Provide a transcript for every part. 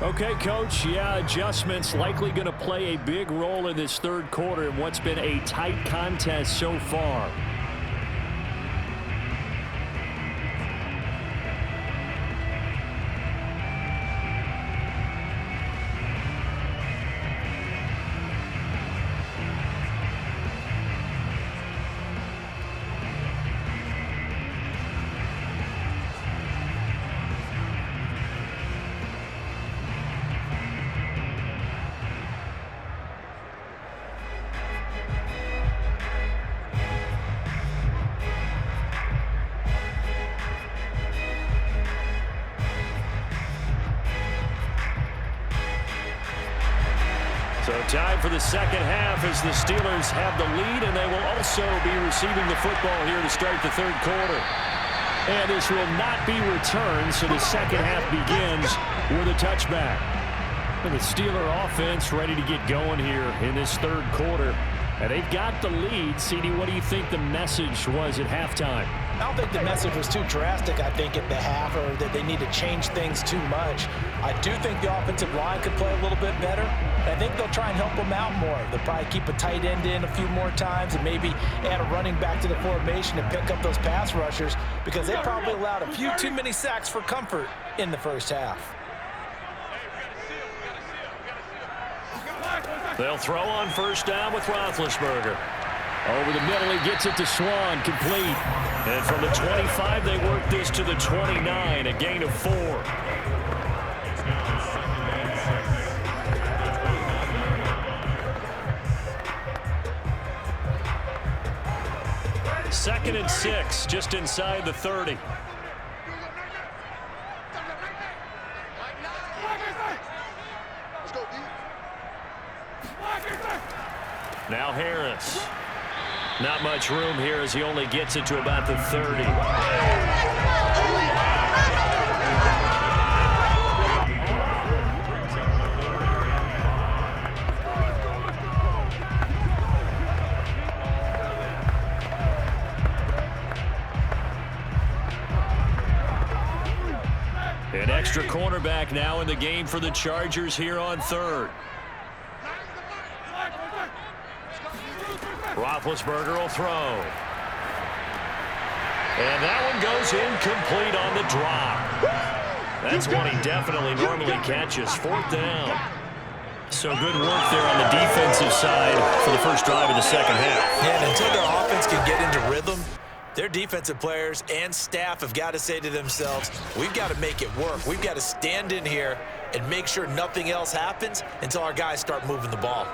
Okay, Coach, yeah, adjustments likely going to play a big role in this third quarter in what's been a tight contest so far. So time for the second half as the Steelers have the lead, and they will also be receiving the football here to start the third quarter. And this will not be returned, so the second half begins with a touchback. And the Steeler offense ready to get going here in this third quarter. And they've got the lead. CD, what do you think the message was at halftime? I don't think the message was too drastic, I think, at the half, or that they need to change things too much. I do think the offensive line could play a little bit better. I think they'll try and help them out more. They'll probably keep a tight end in a few more times and maybe add a running back to the formation and pick up those pass rushers, because they probably allowed a few too many sacks for comfort in the first half. They'll throw on first down with Roethlisberger. Over the middle, he gets it to Swan, complete. And from the 25, they work this to the 29, a gain of 4. Second and 6, just inside the 30. Now Harris. Not much room here as he only gets it to about the 30. An extra cornerback now in the game for the Chargers here on third. Roethlisberger will throw. And that one goes incomplete on the drop. That's one he definitely normally catches. Fourth down. So good work there on the defensive side for the first drive of the second half. Yeah, and until their offense can get into rhythm, their defensive players and staff have got to say to themselves, we've got to make it work. We've got to stand in here and make sure nothing else happens until our guys start moving the ball.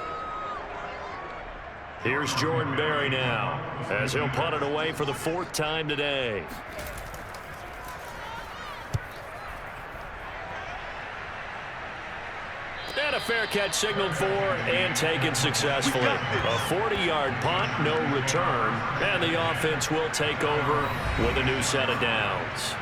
Here's Jordan Berry now, as he'll punt it away for the 4th time today. And a fair catch signaled for and taken successfully. A 40-yard punt, no return, and the offense will take over with a new set of downs.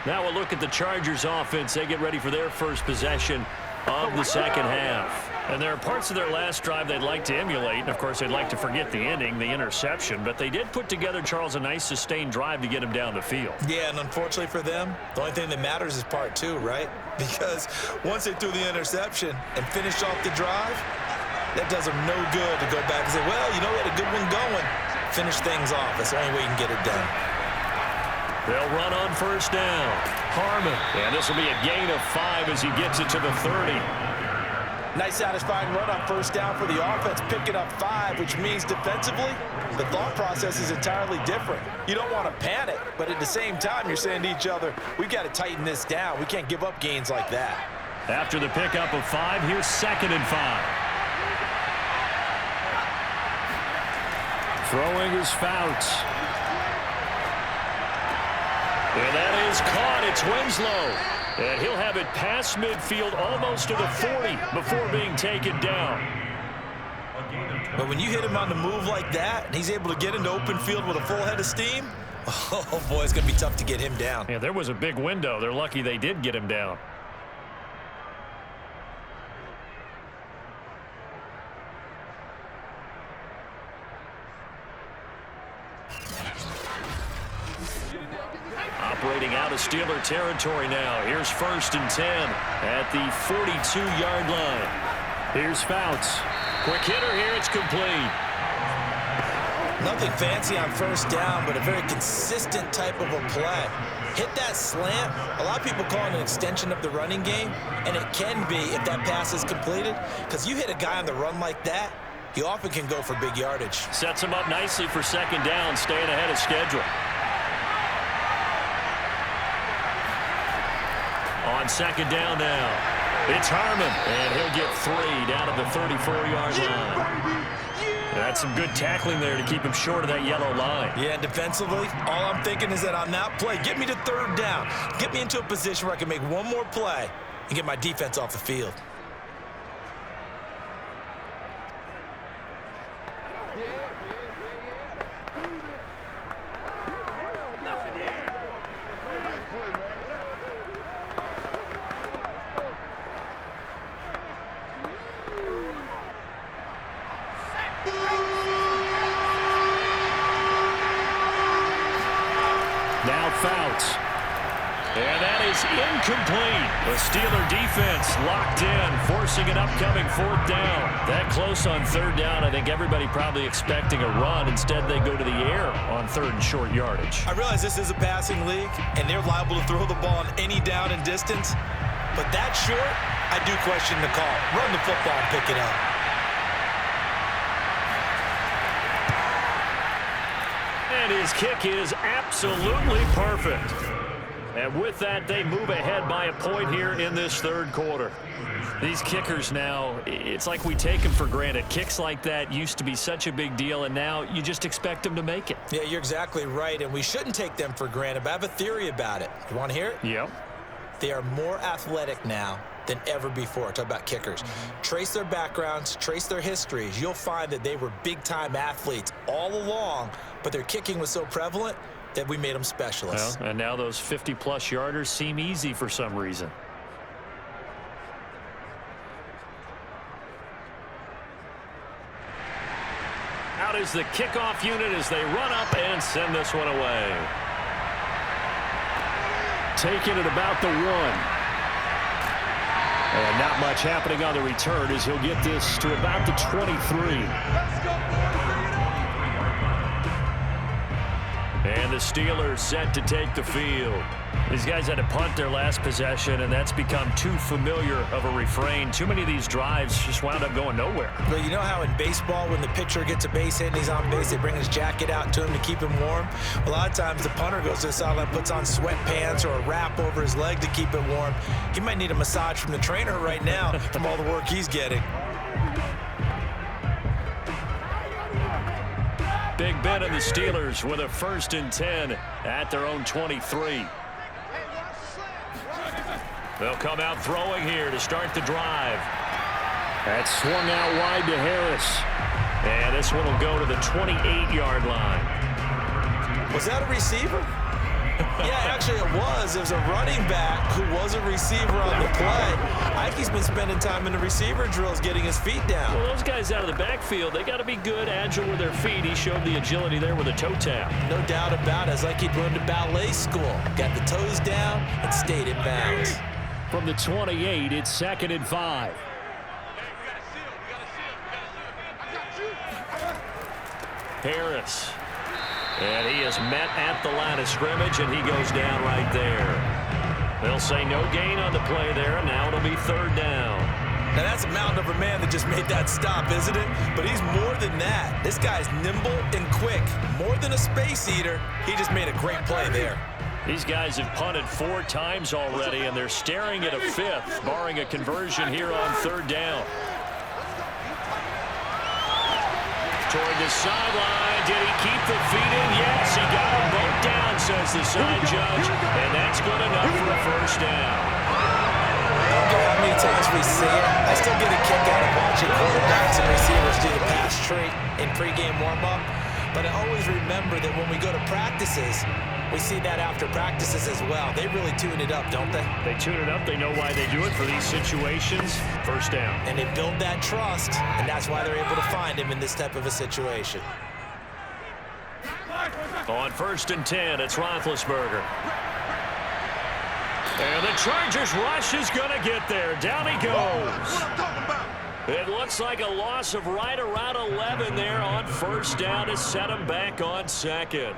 Now a look at the Chargers offense. They get ready for their first possession of the second half. And there are parts of their last drive they'd like to emulate. And, of course, they'd like to forget the ending, the interception. But they did put together, Charles, a nice sustained drive to get him down the field. Yeah, and unfortunately for them, the only thing that matters is part 2, right? Because once they threw the interception and finished off the drive, that does them no good to go back and say, well, you know, we had a good one going. Finish things off. That's the only way you can get it done. They'll run on first down. Harmon. And this will be a gain of 5 as he gets it to the 30. Nice satisfying run on first down for the offense, picking up 5, which means defensively, the thought process is entirely different. You don't want to panic, but at the same time, you're saying to each other, we've got to tighten this down. We can't give up gains like that. After the pickup of 5, here's 2nd and 5. Throwing is Fouts. And that is caught. It's Winslow. And he'll have it past midfield almost to the 40 before being taken down. But when you hit him on the move like that, and he's able to get into open field with a full head of steam, oh, boy, it's going to be tough to get him down. Yeah, there was a big window. They're lucky they did get him down. Operating out of Steeler territory now. Here's 1st and 10 at the 42-yard line. Here's Fouts. Quick hitter here. It's complete. Nothing fancy on 1st down, but a very consistent type of a play. Hit that slant. A lot of people call it an extension of the running game, and it can be if that pass is completed, because you hit a guy on the run like that, you often can go for big yardage. Sets him up nicely for 2nd down, staying ahead of schedule. On 2nd down now, it's Harmon, and he'll get 3 down at the 34-yard line. That's some good tackling there to keep him short of that yellow line. Yeah, and defensively, all I'm thinking is that on that play, get me to 3rd down. Get me into a position where I can make one more play and get my defense off the field. Now Fouts. And that is incomplete. The Steeler defense locked in, forcing an upcoming 4th down. That close on 3rd down, I think everybody probably expecting a run. Instead, they go to the air on 3rd and short yardage. I realize this is a passing league, and they're liable to throw the ball on any down and distance. But that short, I do question the call. Run the football and pick it up. And his kick is absolutely perfect. And with that, they move ahead by a point here in this 3rd quarter. These kickers now, it's like we take them for granted. Kicks like that used to be such a big deal, and now you just expect them to make it. Yeah, you're exactly right, and we shouldn't take them for granted, but I have a theory about it. You want to hear it? Yep. They are more athletic now than ever before. Talk about kickers. Trace their backgrounds, trace their histories. You'll find that they were big-time athletes all along, but their kicking was so prevalent that we made them specialists. Well, and now those 50-plus yarders seem easy for some reason. Out is the kickoff unit as they run up and send this one away. Taking it about the 1. And not much happening on the return as he'll get this to about the 23. And the Steelers set to take the field. These guys had to punt their last possession, and that's become too familiar of a refrain. Too many of these drives just wound up going nowhere. Well, you know how in baseball, when the pitcher gets a base hit and he's on base, they bring his jacket out to him to keep him warm? Well, a lot of times the punter goes to the sideline, puts on sweatpants or a wrap over his leg to keep it warm. He might need a massage from the trainer right now from all the work he's getting. Big Ben and the Steelers with a 1st and 10 at their own 23. They'll come out throwing here to start the drive. That's swung out wide to Harris. And this one will go to the 28-yard line. Was that a receiver? Yeah, actually it was. It was a running back who was a receiver on the play. Ike's been spending time in the receiver drills getting his feet down. Well, those guys out of the backfield, they got to be good, agile with their feet. He showed the agility there with a toe tap. No doubt about it. It's like he'd run to ballet school. Got the toes down and stayed in bounds. From the 28, it's 2nd and 5. Harris. And he is met at the line of scrimmage, and he goes down right there. They'll say no gain on the play there, and now it'll be 3rd down. Now, that's a mountain of a man that just made that stop, isn't it? But he's more than that. This guy's nimble and quick. More than a space eater, he just made a great play there. These guys have punted 4 times already, and they're staring at a 5th, barring a conversion here on 3rd down. Toward the sideline. Did he keep the feet in? Yes, he got them both down, says the side judge. And that's good enough for a 1st down. I don't care how many times we see it. I still get a kick out of watching quarterbacks and receivers do the pass treat in pregame warm-up. But I always remember that when we go to practices, we see that after practices as well. They really tune it up, don't they? They tune it up. They know why they do it for these situations. 1st down. And they build that trust, and that's why they're able to find him in this type of a situation. On 1st and 10, it's Roethlisberger. And the Chargers rush is going to get there. Down he goes. It looks like a loss of right around 11 there on 1st down to set him back on 2nd.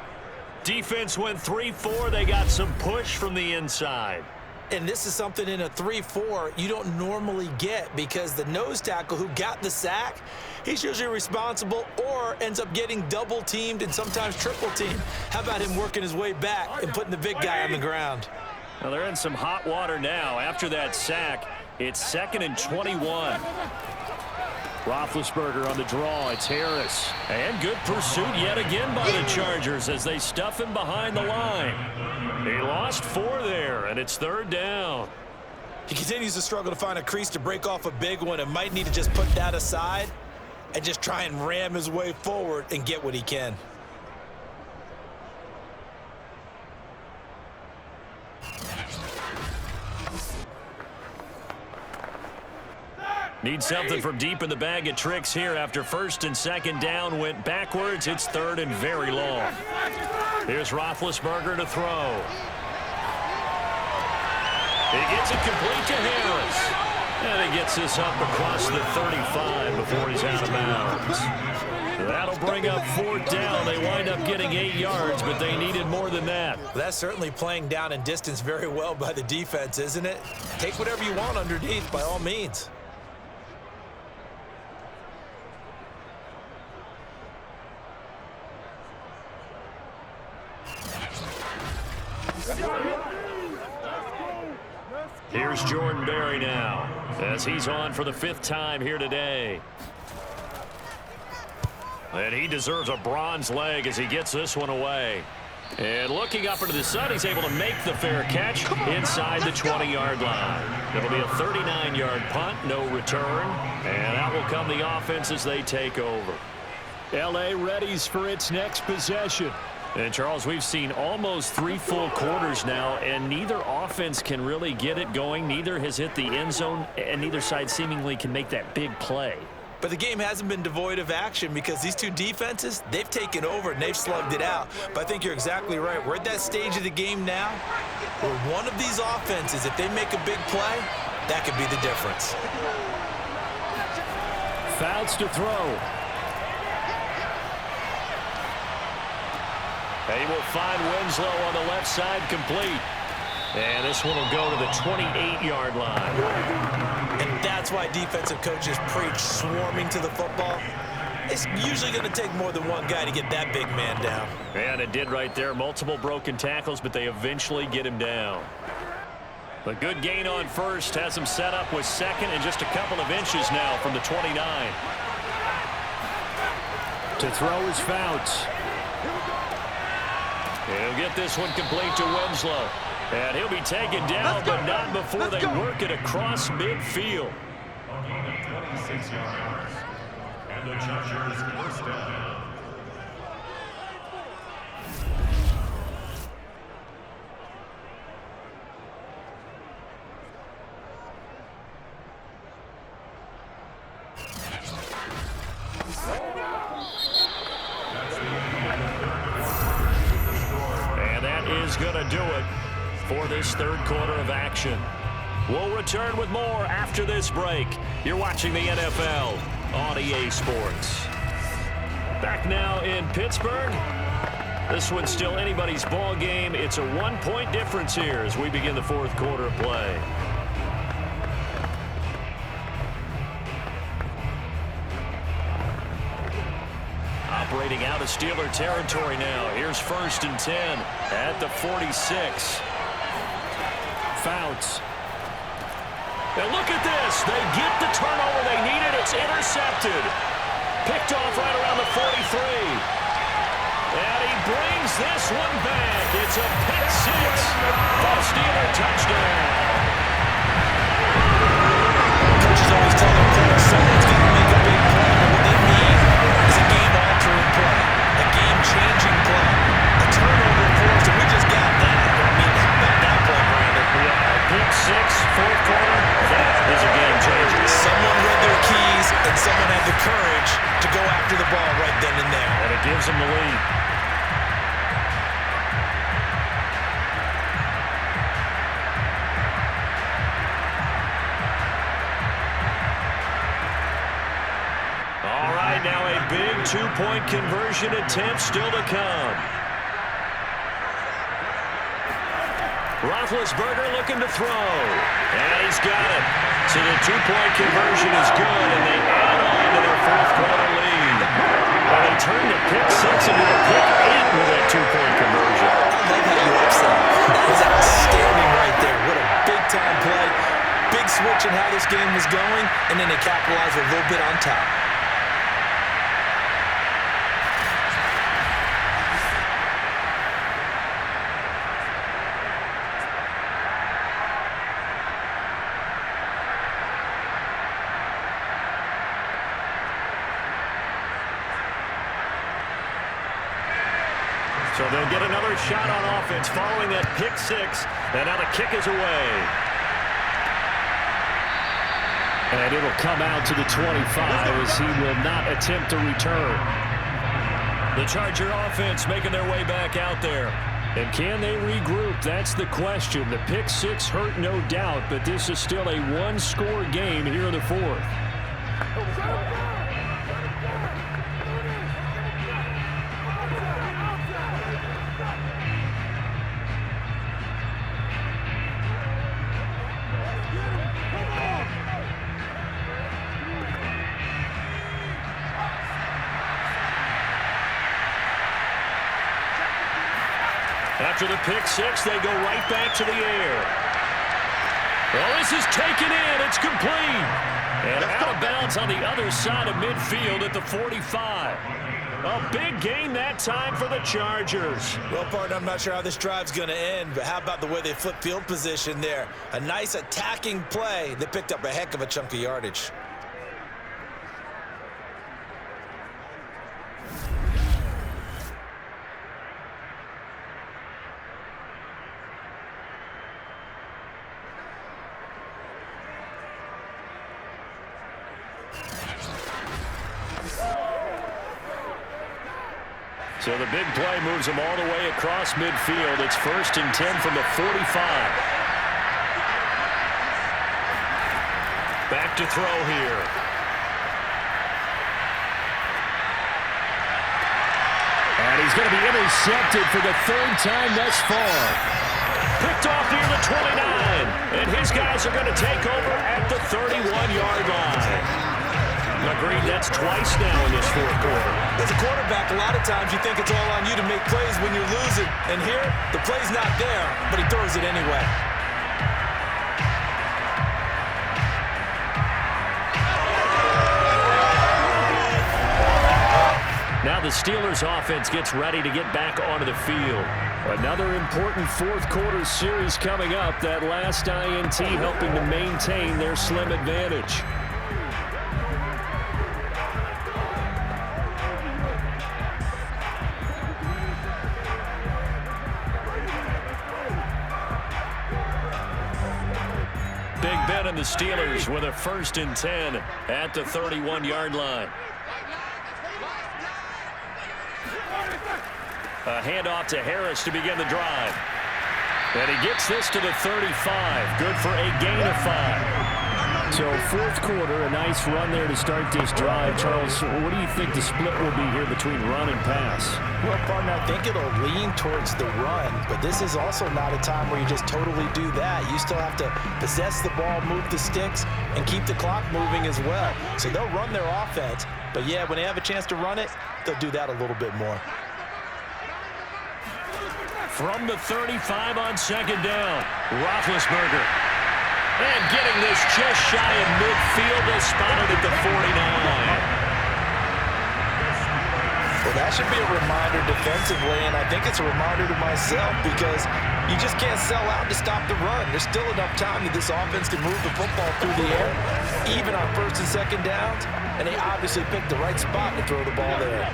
Defense went 3-4. They got some push from the inside. And this is something in a 3-4 you don't normally get, because the nose tackle who got the sack, he's usually responsible or ends up getting double teamed and sometimes triple teamed. How about him working his way back and putting the big guy on the ground? Well, they're in some hot water now. After that sack, it's 2nd and 21. Roethlisberger on the draw. It's Harris. And good pursuit yet again by the Chargers as they stuff him behind the line. He lost 4 there, and it's 3rd down. He continues to struggle to find a crease to break off a big one and might need to just put that aside and just try and ram his way forward and get what he can. Need something from deep in the bag of tricks here after 1st and 2nd down went backwards. It's 3rd and very long. Here's Roethlisberger to throw. He gets it complete to Harris. And he gets this up across the 35 before he's out of bounds. That'll bring up 4th down. They wind up getting 8 yards, but they needed more than that. That's certainly playing down in distance very well by the defense, isn't it? Take whatever you want underneath by all means. Here's Jordan Berry now as he's on for the 5th time here today. And he deserves a bronze leg as he gets this one away. And looking up into the sun, he's able to make the fair catch inside the 20-yard line. It'll be a 39-yard punt, no return. And that will come the offense as they take over. L.A. readies for its next possession. And, Charles, we've seen almost 3 full quarters now, and neither offense can really get it going. Neither has hit the end zone, and neither side seemingly can make that big play. But the game hasn't been devoid of action because these two defenses, they've taken over and they've slugged it out. But I think you're exactly right. We're at that stage of the game now where one of these offenses, if they make a big play, that could be the difference. Fouts to throw. They will find Winslow on the left side complete. And this one will go to the 28-yard line. And that's why defensive coaches preach swarming to the football. It's usually going to take more than one guy to get that big man down. And it did right there. Multiple broken tackles, but they eventually get him down. A good gain on 1st has him set up with 2nd and just a couple of inches now from the 29. To throw is Fouts. He'll get this one complete to Winslow. And he'll be taken down, but not before they work it across midfield. 26 yards. And the Chargers first down. And that is going to do it for this 3rd quarter of action. We'll return with more after this break. You're watching the NFL on EA Sports. Back now in Pittsburgh. This one's still anybody's ball game. It's a 1-point difference here as we begin the 4th quarter of play. Operating out of Steeler territory now. Here's 1st and 10 at the 46. Fouts. And look at this. They get the turnover they needed. It's intercepted. Picked off right around the 43. And he brings this one back. It's a pick 6 for a Steeler touchdown. Coaches always tell their players someone's got to make a big play, but what they mean is a game-altering play, a game-changing play, a turnover force, and we just got that. I mean, how about that play, Brandon? Yeah, pick 6, 4th quarter. That is a game changer. Someone read their keys, and someone had the courage to go after the ball right then and there. And it gives them the lead. two-point conversion attempt still to come. Roethlisberger looking to throw. And he's got it. So the two-point conversion is good, and they add on to their fourth-quarter lead. And they turn the pick 6 into a pick 8 with that two-point conversion. I love how you upset. That is outstanding right there. What a big-time play. Big switch in how this game was going, and then they capitalized a little bit on top. So they'll get another shot on offense following that pick 6, and now the kick is away. And it'll come out to the 25 as he will not attempt to return. The Charger offense making their way back out there. And can they regroup? That's the question. The pick 6 hurt, no doubt, but this is still a one-score game here in the fourth. After the pick 6, they go right back to the air. Well, this is taken in. It's complete. And out of bounds on the other side of midfield at the 45. A big gain that time for the Chargers. Well, partner, I'm not sure how this drive's going to end, but how about the way they flip field position there? A nice attacking play that picked up a heck of a chunk of yardage. So the big play moves them all the way across midfield. It's 1st and 10 from the 45. Back to throw here. And he's going to be intercepted for the 3rd time thus far. Picked off near the 29. And his guys are going to take over at the 31-yard line. Agreed, that's twice now in this fourth quarter. As a quarterback, a lot of times you think it's all on you to make plays when you're losing. And here, the play's not there, but he throws it anyway. Now the Steelers offense gets ready to get back onto the field. Another important fourth quarter series coming up. That last INT helping to maintain their slim advantage. Big Ben and the Steelers with a 1st and 10 at the 31-yard line. A handoff to Harris to begin the drive. And he gets this to the 35. Good for a gain of 5. So fourth quarter, a nice run there to start this drive. Charles, what do you think the split will be here between run and pass? Well, partner, I think it'll lean towards the run, but this is also not a time where you just totally do that. You still have to possess the ball, move the sticks, and keep the clock moving as well. So they'll run their offense, but yeah, when they have a chance to run it, they'll do that a little bit more. From the 35 on 2nd down, Roethlisberger. And getting this just shy of midfield, they'll spot it at the 49. Well, that should be a reminder defensively, and I think it's a reminder to myself because you just can't sell out to stop the run. There's still enough time that this offense can move the football through the air, even on 1st and 2nd downs, and they obviously picked the right spot to throw the ball there.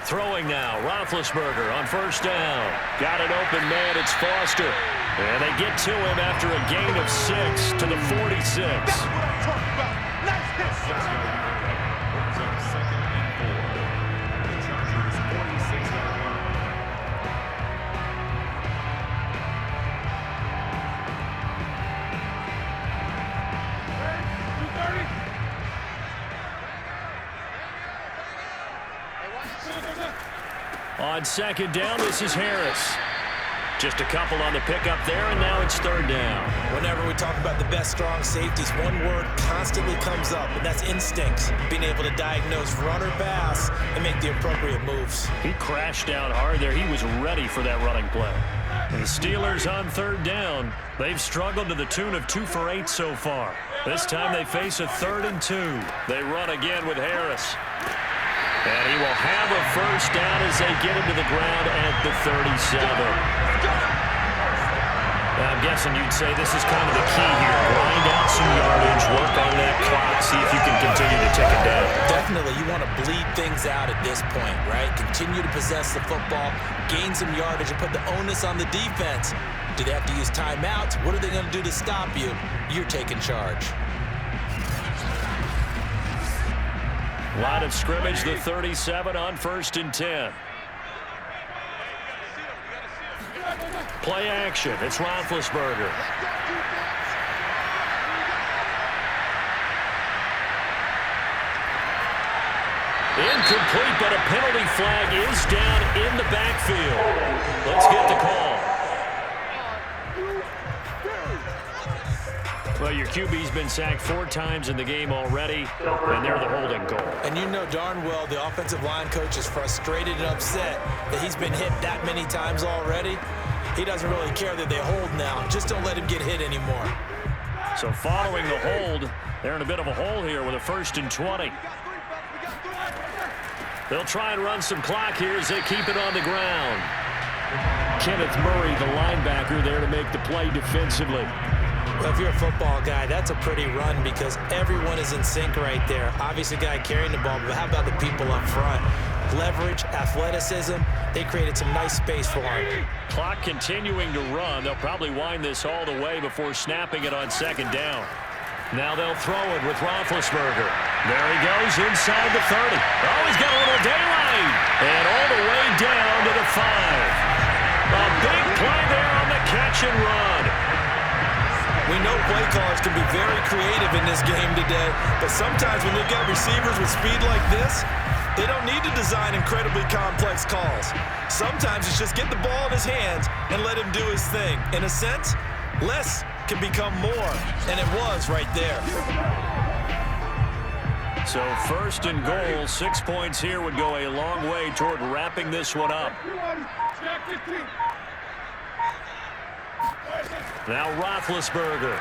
Throwing now, Roethlisberger on 1st down. Got an open man, it's Foster. And they get to him after a gain of 6 to the 46. That's what I'm talking about. Nice hit. 2nd and 4. The Chargers 46-yard line. On second down, this is Harris. Just a couple on the pickup there, and now it's third down. Whenever we talk about the best strong safeties, one word constantly comes up, and that's instincts. Being able to diagnose run or pass and make the appropriate moves. He crashed down hard there. He was ready for that running play. And the Steelers on third down. They've struggled to the tune of 2 for 8 so far. This time they face a 3rd and 2. They run again with Harris. And he will have a first down as they get him to the ground at the 37. I'm guessing you'd say this is kind of the key here. Grind out some yardage, work on that clock, see if you can continue to tick it down. Definitely, you want to bleed things out at this point, right? Continue to possess the football, gain some yardage, and put the onus on the defense. Do they have to use timeouts? What are they going to do to stop you? You're taking charge. Line of scrimmage, the 37 on 1st and 10. Play action. It's Roethlisberger. Incomplete, but a penalty flag is down in the backfield. Let's get the call. Well, your QB's been sacked 4 times in the game already, and they're the holding call. And you know darn well the offensive line coach is frustrated and upset that he's been hit that many times already. He doesn't really care that they hold now. Just don't let him get hit anymore. So following the hold, they're in a bit of a hole here with a 1st and 20. They'll try and run some clock here as they keep it on the ground. Kenneth Murray, the linebacker, there to make the play defensively. Well, if you're a football guy, that's a pretty run because everyone is in sync right there. Obviously, the guy carrying the ball, but how about the people up front? Leverage, athleticism, they created some nice space for him. Clock continuing to run. They'll probably wind this all the way before snapping it on 2nd down. Now they'll throw it with Roethlisberger. There he goes inside the 30. Oh, he's got a little daylight. And all the way down to the 5. A big play there on the catch and run. We know play callers can be very creative in this game today, but sometimes when they've got receivers with speed like this, they don't need to design incredibly complex calls. Sometimes it's just get the ball in his hands and let him do his thing. In a sense, less can become more, and it was right there. So 1st and goal, 6 points here would go a long way toward wrapping this one up. Now Roethlisberger.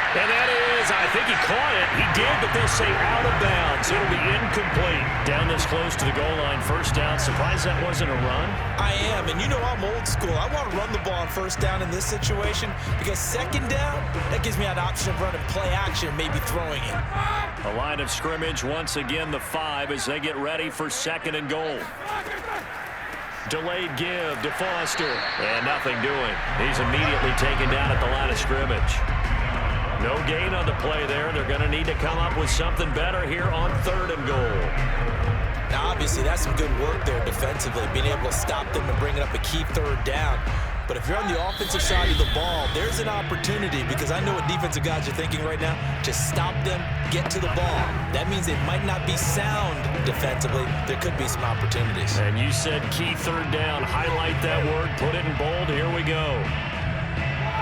And that is, I think he caught it. He did, but they'll say out of bounds. It'll be incomplete. Down this close to the goal line, 1st down. Surprised that wasn't a run? I am, and you know I'm old school. I want to run the ball on 1st down in this situation because 2nd down, that gives me an option of running play action, maybe throwing it. A line of scrimmage, once again the 5 as they get ready for 2nd and goal. Delayed give to Foster, and nothing doing. He's immediately taken down at the line of scrimmage. No gain on the play there. They're going to need to come up with something better here on 3rd and goal. Now, obviously, that's some good work there defensively, being able to stop them and bringing up a key 3rd down. But if you're on the offensive side of the ball, there's an opportunity because I know what defensive guys are thinking right now. Just stop them, get to the ball. That means they might not be sound defensively. There could be some opportunities. And you said key 3rd down. Highlight that word. Put it in bold. Here we go.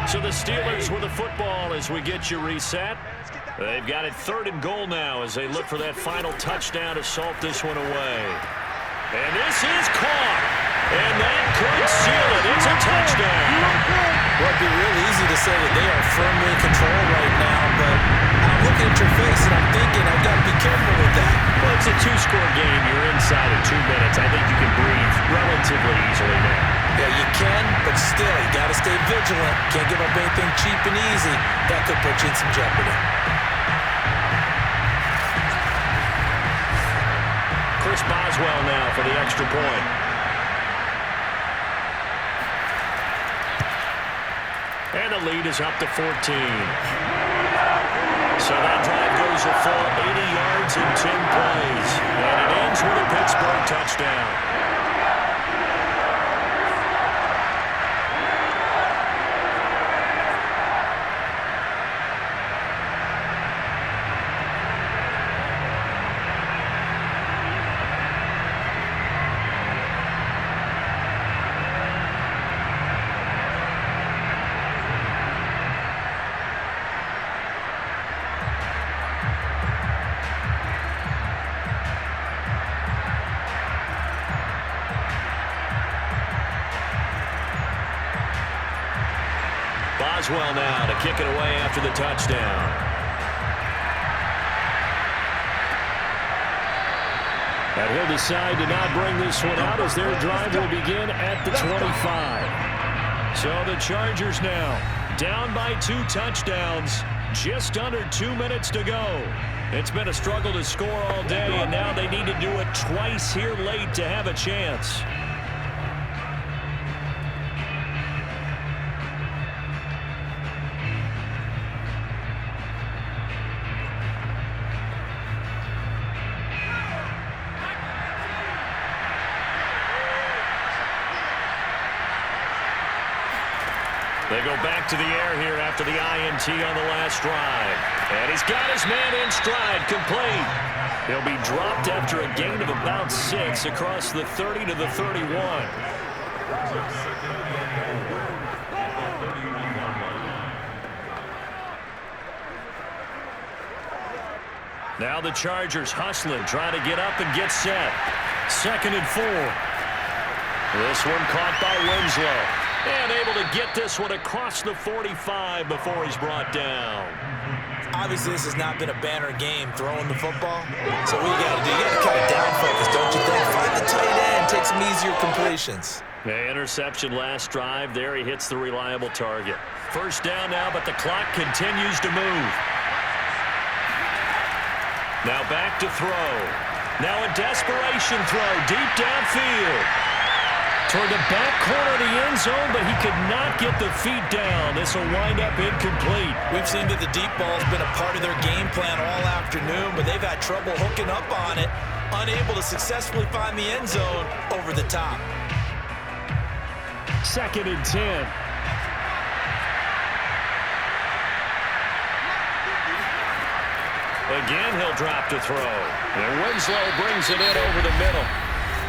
So the Steelers with the football as we get you reset. They've got it 3rd and goal now as they look for that final touchdown to salt this one away. And this is caught. And that could seal it. It's a touchdown. Well, it'd be real easy to say that they are firmly in control right now, but I'm looking at your face and I'm thinking I've got to be careful with that. Well, it's a 2-score game. You're inside of 2 minutes. I think you can breathe relatively easily now. Yeah, you can, but still, you got to stay vigilant. Can't give up anything cheap and easy. That could put you in some jeopardy. Chris Boswell now for the extra point. And the lead is up to 14. So that drive goes a full 80 yards in 10 plays. And it ends with a Pittsburgh touchdown. Boswell now to kick it away after the touchdown. And he'll decide to not bring this one out as their drive will begin at the 25. So the Chargers now down by 2 touchdowns. Just under 2 minutes to go. It's been a struggle to score all day, and now they need to do it twice here late to have a chance. They go back to the air here after the INT on the last drive. And he's got his man in stride, complete. He'll be dropped after a gain of about 6 across the 30 to the 31. Now the Chargers hustling, trying to get up and get set. 2nd and 4. This one caught by Winslow. And able to get this one across the 45 before he's brought down. Obviously, this has not been a banner game throwing the football. So what you got to do, you got to kind of down focus, don't you think? Find the tight end, take some easier completions. Yeah, interception last drive. There he hits the reliable target. 1st down now, but the clock continues to move. Now back to throw. Now a desperation throw deep downfield. Toward the back corner of the end zone, but he could not get the feet down. This will wind up incomplete. We've seen that the deep ball has been a part of their game plan all afternoon, but they've had trouble hooking up on it, unable to successfully find the end zone over the top. 2nd and 10. Again, he'll drop to throw. And Winslow brings it in over the middle.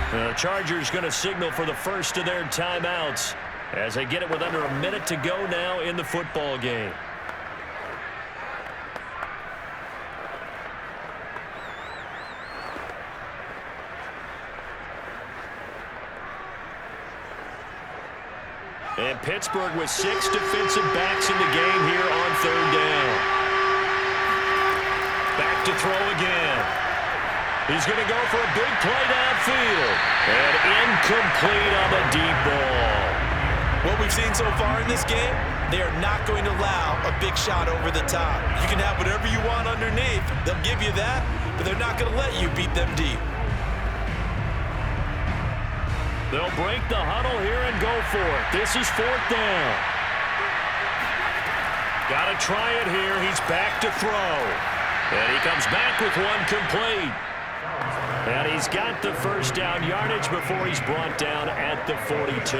The Chargers going to signal for the first of their timeouts as they get it with under a minute to go now in the football game. And Pittsburgh with 6 defensive backs in the game here on 3rd down. Back to throw again. He's going to go for a big play downfield. And incomplete on the deep ball. What we've seen so far in this game, they are not going to allow a big shot over the top. You can have whatever you want underneath. They'll give you that, but they're not going to let you beat them deep. They'll break the huddle here and go for it. This is 4th down. Got to try it here. He's back to throw. And he comes back with one complete. And he's got the 1st down yardage before he's brought down at the 42.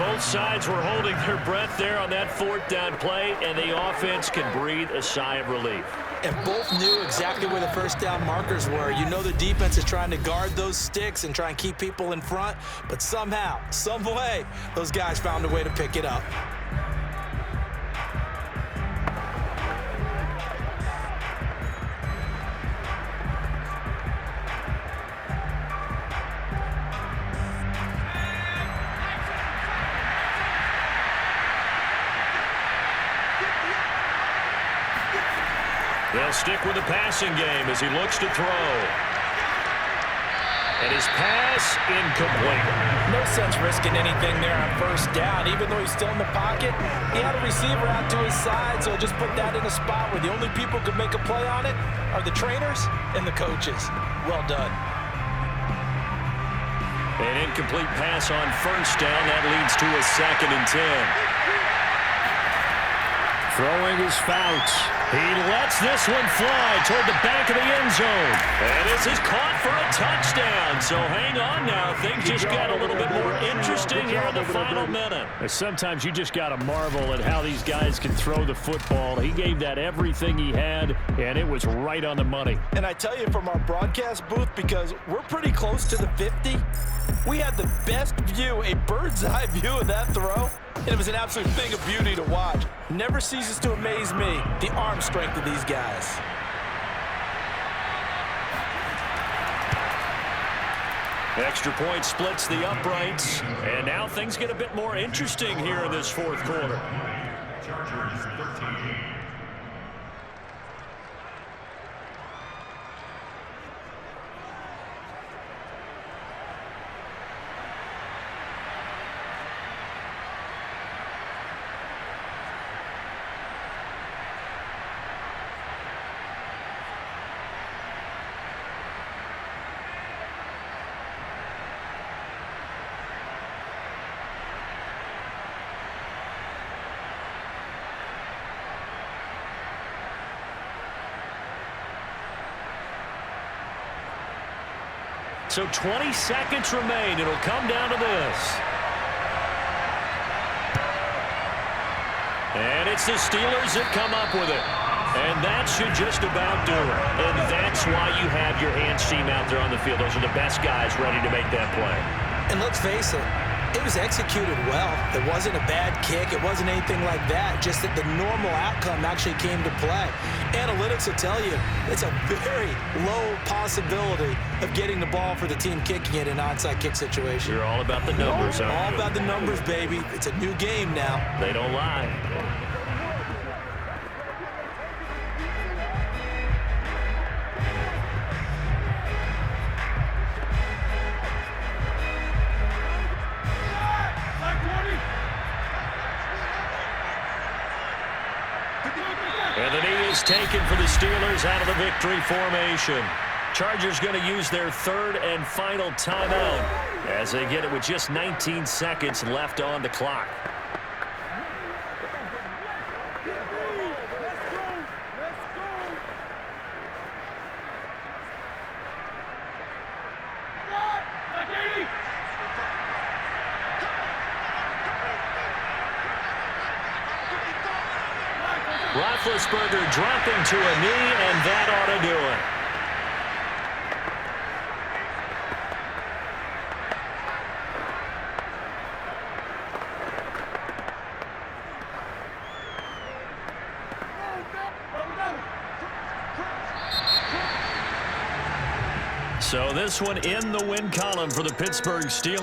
Both sides were holding their breath there on that 4th down play, and the offense can breathe a sigh of relief. And both knew exactly where the 1st down markers were. You know the defense is trying to guard those sticks and try and keep people in front, but somehow, some way, those guys found a way to pick it up. They'll stick with the passing game as he looks to throw. And his pass incomplete. No sense risking anything there on 1st down. Even though he's still in the pocket, he had a receiver out to his side, so just put that in a spot where the only people who can make a play on it are the trainers and the coaches. Well done. An incomplete pass on 1st down. That leads to a 2nd and 10. Throwing is Fouts. He lets this one fly toward the back of the end zone. And this is caught for a touchdown. So hang on now. Things just got a little bit more interesting here in the final minute. Sometimes you just got to marvel at how these guys can throw the football. He gave that everything he had, and it was right on the money. And I tell you from our broadcast booth, because we're pretty close to the 50, we had the best view, a bird's eye view of that throw. And it was an absolute thing of beauty to watch. Never ceases to amaze me, the arm strength of these guys. Extra point splits the uprights. And now things get a bit more interesting here in this 4th quarter. Chargers 13. So 20 seconds remain. It'll come down to this. And it's the Steelers that come up with it. And that should just about do it. And that's why you have your hands team out there on the field. Those are the best guys ready to make that play. And let's face it, it was executed well. It wasn't a bad kick. It wasn't anything like that. Just that the normal outcome actually came to play. Analytics will tell you it's a very low possibility of getting the ball for the team kicking it in an onside kick situation. You're all about the numbers, aren't you? All about the numbers, baby. It's a new game now. They don't lie. And the knee is taken for the Steelers out of the victory formation. Chargers going to use their third and final timeout as they get it with just 19 seconds left on the clock. Roethlisberger dropping to a knee, and that ought to do it. So this one in the win column for the Pittsburgh Steelers.